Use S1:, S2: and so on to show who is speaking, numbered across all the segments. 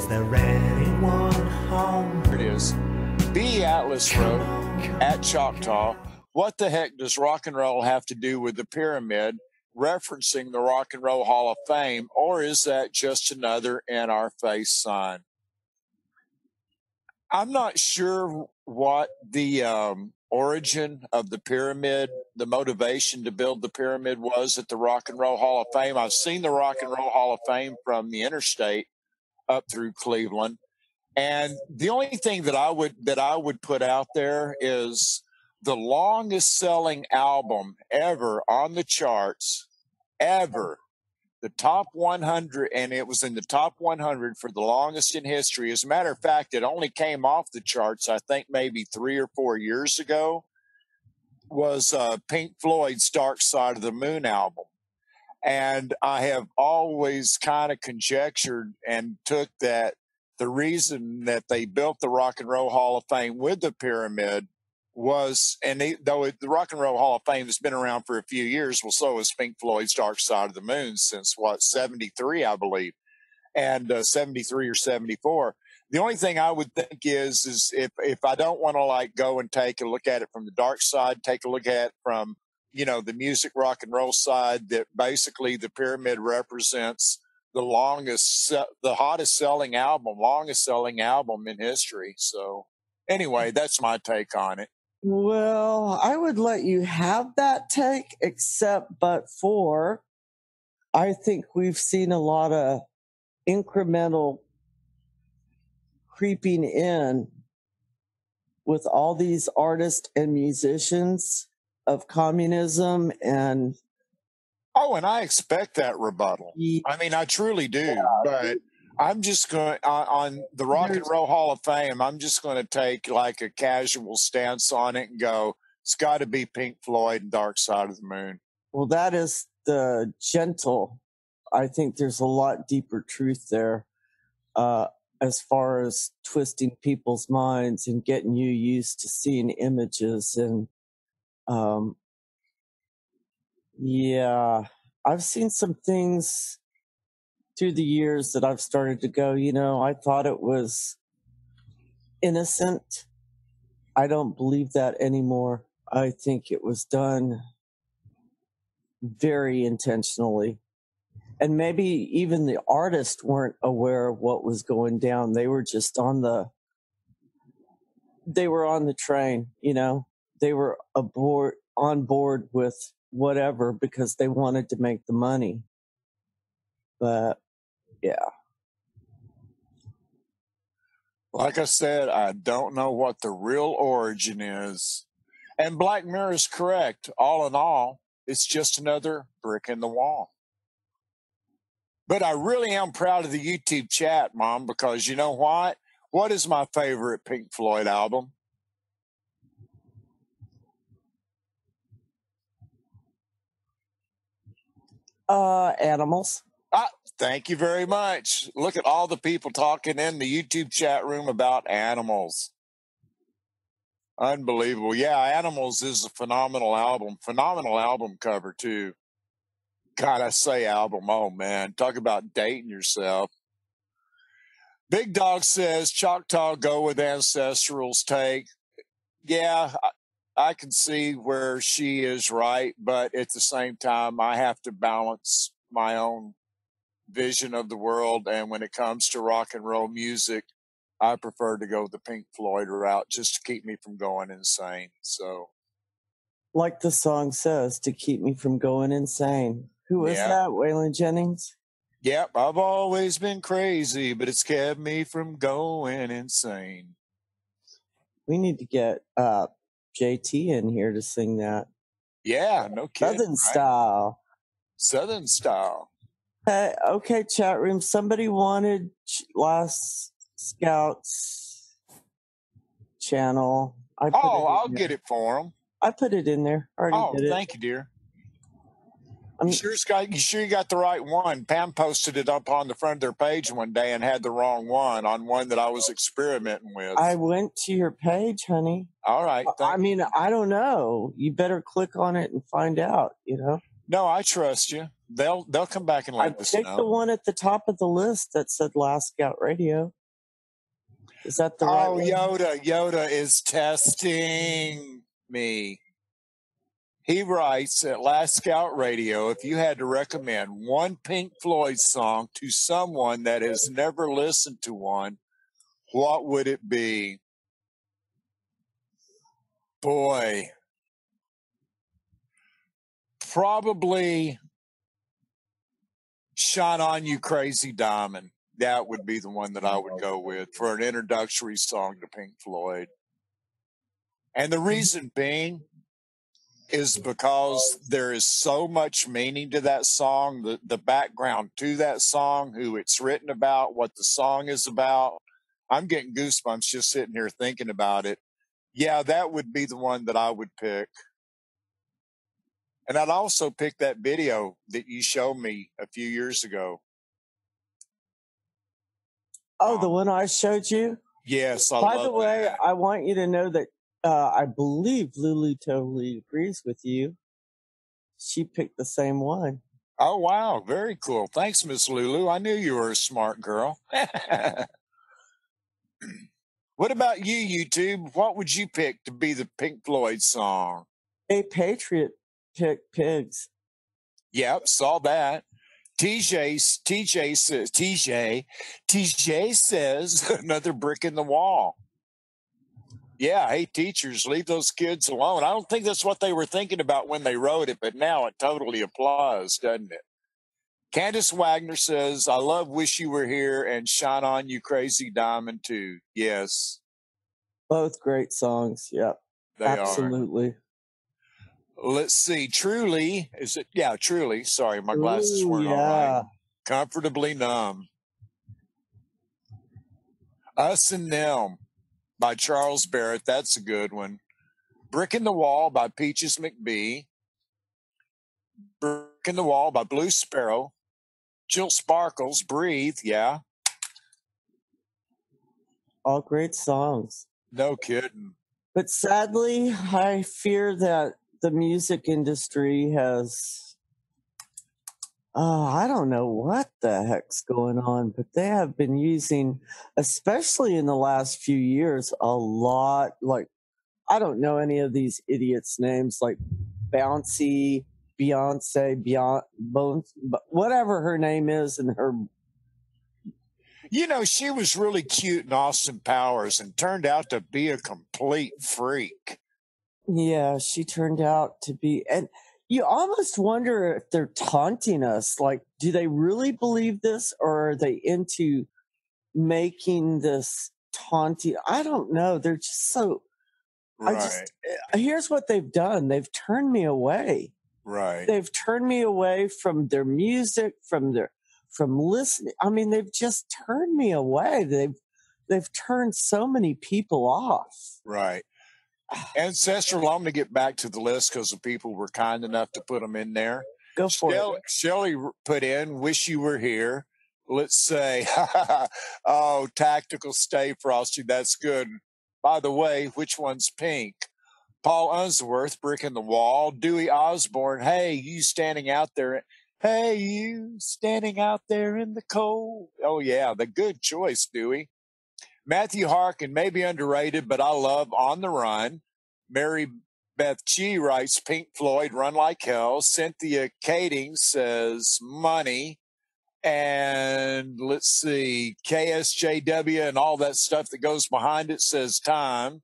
S1: Is there anyone home?
S2: Here it is. B. Atlas wrote at Choctaw, what the heck does rock and roll have to do with the pyramid, referencing the Rock and Roll Hall of Fame, or is that just another in-our-face sign? I'm not sure what the origin of the pyramid, the motivation to build the pyramid was at the Rock and Roll Hall of Fame. I've seen the Rock and Roll Hall of Fame from the interstate up through Cleveland. And the only thing that I would put out there is the longest selling album ever on the charts, ever. The top 100, and it was in the top 100 for the longest in history. As a matter of fact, it only came off the charts, I think, maybe 3 or 4 years ago, was Pink Floyd's Dark Side of the Moon album. And I have always kind of conjectured and took that the reason that they built the Rock and Roll Hall of Fame with the pyramid was, and though the Rock and Roll Hall of Fame has been around for a few years, well, so has Pink Floyd's Dark Side of the Moon since, 73, I believe, and 73 or 74. The only thing I would think is if I don't want to like go and take a look at it from the dark side, take a look at it from, the music rock and roll side, that basically the pyramid represents the hottest selling album, longest selling album in history. So anyway, that's my take on it.
S3: Well, I would let you have that take, but for I think we've seen a lot of incremental creeping in with all these artists and musicians of communism and
S2: and I expect that rebuttal. I mean, I truly do. But I'm just going on the Rock and Roll Hall of Fame. I'm just going to take like a casual stance on it and go, it's got to be Pink Floyd and Dark Side of the Moon.
S3: Well, that is the gentle. I think there's a lot deeper truth there, as far as twisting people's minds and getting you used to seeing images. And yeah, I've seen some things through the years that I've started to go, I thought it was innocent. I don't believe that anymore. I think it was done very intentionally. And maybe even the artists weren't aware of what was going down. They were just on the train, they were on board with whatever because they wanted to make the money. But yeah.
S2: Like I said, I don't know what the real origin is. And Black Mirror is correct. All in all, it's just another brick in the wall. But I really am proud of the YouTube chat, Mom, because you know what? What is my favorite Pink Floyd album?
S3: Animals.
S2: Thank you very much. Look at all the people talking in the YouTube chat room about Animals. Unbelievable. Yeah, Animals is a phenomenal album. Phenomenal album cover, too. God, I say album. Oh, man. Talk about dating yourself. Big Dog says, Choctaw go with Ancestral's take. Yeah, I can see where she is right, but at the same time, I have to balance my own vision of the world. And when it comes to rock and roll music, I prefer to go the Pink Floyd route just to keep me from going insane. So,
S3: like the song says, to keep me from going insane. Who is that? Waylon Jennings?
S2: Yep, I've always been crazy, but it's kept me from going insane.
S3: We need to get JT in here to sing that.
S2: Yeah, no kidding.
S3: Southern style.
S2: Southern style.
S3: Okay, chat room. Somebody wanted Last Scout's channel.
S2: I'll get it for them.
S3: I put it in there. Already did it.
S2: Thank you, dear. You sure you got the right one? Pam posted it up on the front of their page one day and had the wrong one on one that I was experimenting with.
S3: I went to your page, honey.
S2: All right.
S3: I mean, I don't know. You better click on it and find out,
S2: No, I trust you. They'll come back and
S3: I
S2: let us
S3: picked the
S2: know.
S3: one at the top of the list that said Last Scout Radio. Is that the right
S2: Oh,
S3: one?
S2: Yoda is testing me. He writes at Last Scout Radio, if you had to recommend one Pink Floyd song to someone that has never listened to one, what would it be? Boy, probably Shine On You Crazy Diamond. That would be the one that I would go with for an introductory song to Pink Floyd. And the reason being is because there is so much meaning to that song, the background to that song, who it's written about, what the song is about. I'm getting goosebumps just sitting here thinking about it. Yeah, that would be the one that I would pick. And I'd also pick that video that you showed me a few years ago.
S3: Oh, the one I showed you?
S2: Yes, I
S3: By
S2: love
S3: the way,
S2: that.
S3: I want you to know that I believe Lulu totally agrees with you. She picked the same one.
S2: Oh, wow. Very cool. Thanks, Miss Lulu. I knew you were a smart girl. What about you, YouTube? What would you pick to be the Pink Floyd song?
S3: A Patriot picked Pigs.
S2: Yep, saw that. TJ says another brick in the wall. Yeah, hey, teachers, leave those kids alone. I don't think that's what they were thinking about when they wrote it, but now it totally applies, doesn't it? Candace Wagner says, I love Wish You Were Here and Shine On You Crazy Diamond too. Yes.
S3: Both great songs. Yep.
S2: They
S3: Absolutely.
S2: are. Let's see. Truly, is it? Yeah, Truly. Sorry, my glasses weren't all right. Comfortably Numb. Us and Them by Charles Barrett. That's a good one. Brick in the Wall by Peaches McBee. Brick in the Wall by Blue Sparrow. Jill Sparkles, Breathe. Yeah.
S3: All great songs.
S2: No kidding.
S3: But sadly, I fear that the music industry has, I don't know what the heck's going on, but they have been using, especially in the last few years, a lot, like, I don't know any of these idiots' names, like Bouncy, Beyonce, Bones, whatever her name is, and her.
S2: You know, she was really cute in Austin Powers and turned out to be a complete freak.
S3: Yeah, she turned out to be, and you almost wonder if they're taunting us. Like, do they really believe this, or are they into making this taunting? I don't know. They're just so.
S2: Right.
S3: Here's what they've done. They've turned me away.
S2: Right.
S3: They've turned me away from their music, from listening. I mean, they've just turned me away. They've turned so many people off.
S2: Right. Ancestral, I'm going to get back to the list because the people were kind enough to put them in there.
S3: Go for it.
S2: Shelley put in, Wish You Were Here. Let's say, oh, Tactical Stay Frosty. That's good. By the way, which one's pink? Paul Unsworth, Brick in the Wall. Dewey Osborne, hey, you standing out there. Hey, you standing out there in the cold. Oh, yeah, the good choice, Dewey. Matthew Harkin may be underrated, but I love On the Run. Mary Beth G writes Pink Floyd, Run Like Hell. Cynthia Kading says Money. And let's see, KSJW and all that stuff that goes behind it says Time.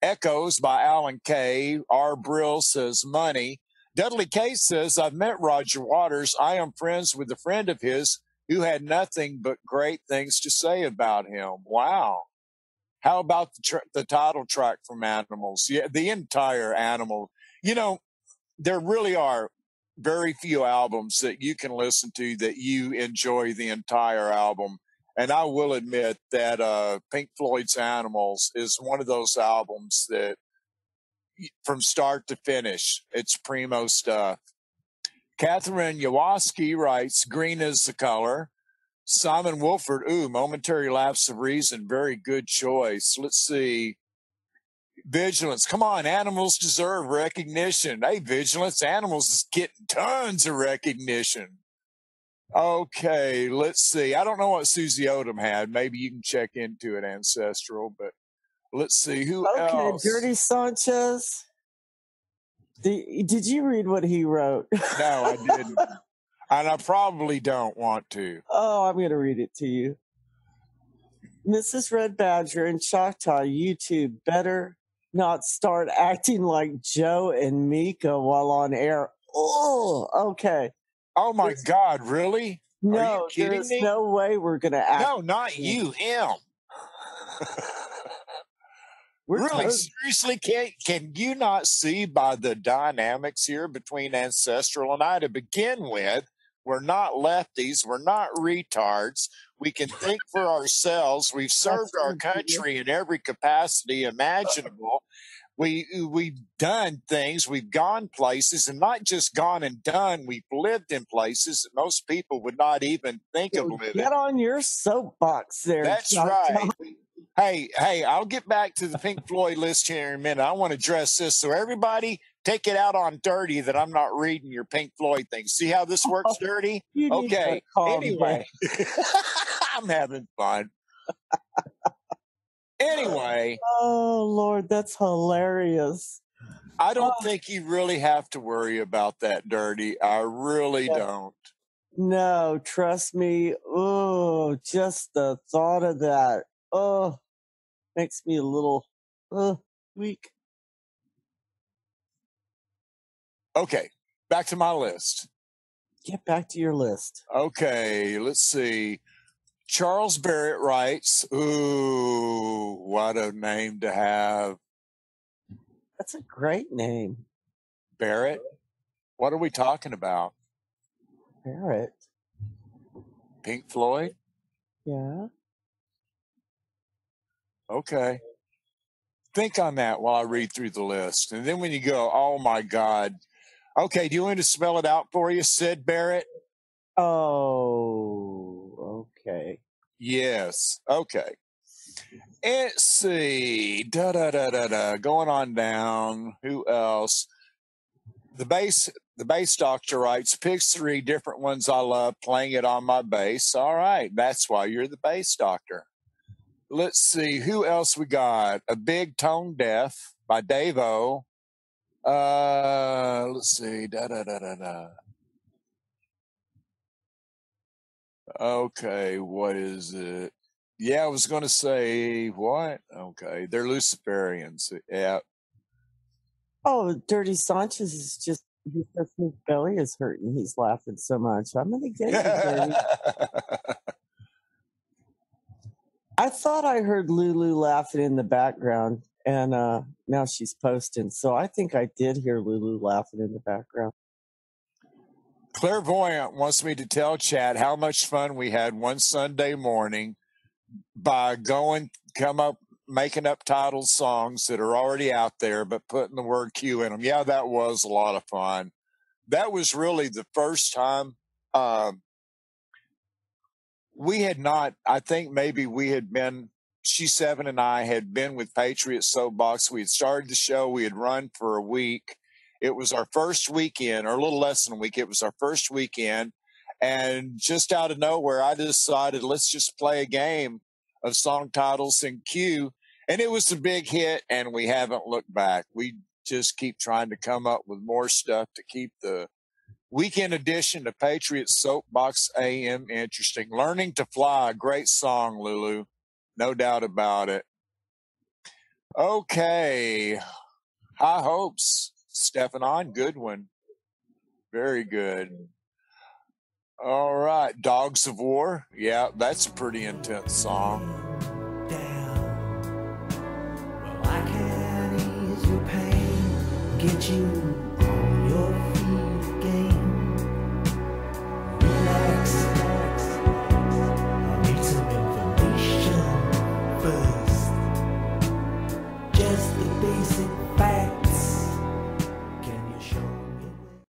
S2: Echoes by Alan Kay. R. Brill says Money. Dudley K says, I've met Roger Waters. I am friends with a friend of his who had nothing but great things to say about him. Wow. How about the title track from Animals? Yeah, the entire Animal. You know, there really are very few albums that you can listen to that you enjoy the entire album. And I will admit that Pink Floyd's Animals is one of those albums that from start to finish, it's primo stuff. Catherine Yawoski writes, Green is the color. Simon Wolford, Momentary Lapse of Reason, very good choice. Let's see. Vigilance. Come on, animals deserve recognition. Hey, Vigilance, animals is getting tons of recognition. Okay, let's see. I don't know what Susie Odom had. Maybe you can check into it, Ancestral, but let's see. Who else?
S3: Dirty Sanchez. Did you read what he wrote?
S2: No, I didn't. And I probably don't want to.
S3: Oh, I'm going to read it to you. Mrs. Red Badger and Choctaw YouTube better not start acting like Joe and Mika while on air. Oh, okay.
S2: Oh, my God, really?
S3: No,
S2: are you kidding
S3: there's
S2: me?
S3: no way we're going to act.
S2: No, not you, him. Really, seriously, can you not see by the dynamics here between Ancestral and I to begin with? We're not lefties. We're not retards. We can think for ourselves. We've served our country in every capacity imaginable. We've done things. We've gone places, and not just gone and done. We've lived in places that most people would not even think of living.
S3: Get on your soapbox there.
S2: That's right. Hey, I'll get back to the Pink Floyd list here in a minute. I want to address this. So everybody take it out on Dirty that I'm not reading your Pink Floyd thing. See how this works, Dirty? Okay. Anyway, I'm having fun. Anyway.
S3: Oh, Lord, that's hilarious.
S2: I don't think you really have to worry about that, Dirty. I really don't.
S3: No, trust me. Oh, just the thought of that. Oh, makes me a little weak.
S2: Okay, back to my list.
S3: Get back to your list.
S2: Okay, let's see. Charles Barrett writes, ooh, what a name to have.
S3: That's a great name.
S2: Barrett? What are we talking about?
S3: Barrett.
S2: Pink Floyd?
S3: Yeah.
S2: Okay. Think on that while I read through the list. And then when you go, oh, my God. Okay, do you want me to spell it out for you, Sid Barrett?
S3: Oh, okay.
S2: Yes. Okay. Let's see. Going on down. Who else? The bass doctor writes, picks 3 different ones I love, playing it on my bass. All right. That's why you're the bass doctor. Let's see. Who else we got? A Big Tone Deaf by Dave-O. Let's see. Okay, what is it? Yeah, I was going to say, what? Okay, they're Luciferians. Yeah.
S3: Oh, Dirty Sanchez is just, he says his belly is hurting. He's laughing so much. I'm going to get you, Dirty. I thought I heard Lulu laughing in the background, and now she's posting. So I think I did hear Lulu laughing in the background.
S2: Clairvoyant wants me to tell Chad how much fun we had one Sunday morning by making up title songs that are already out there, but putting the word Q in them. Yeah, that was a lot of fun. That was really the first time we had not, I think maybe we had been, She7 and I had been with Patriots Soapbox. We had started the show. We had run for a week. It was our first weekend, or a little less than a week. It was our first weekend. And just out of nowhere, I decided, let's just play a game of song titles in Q. And it was a big hit, and we haven't looked back. We just keep trying to come up with more stuff to keep the weekend edition of Patriots Soapbox AM interesting. Learning to Fly, great song, Lulu. No doubt about it. Okay. High Hopes, Stephanon, good one. Very good. All right. Dogs of War. Yeah, that's a pretty intense song.
S1: Down. Well, I can ease your pain, get you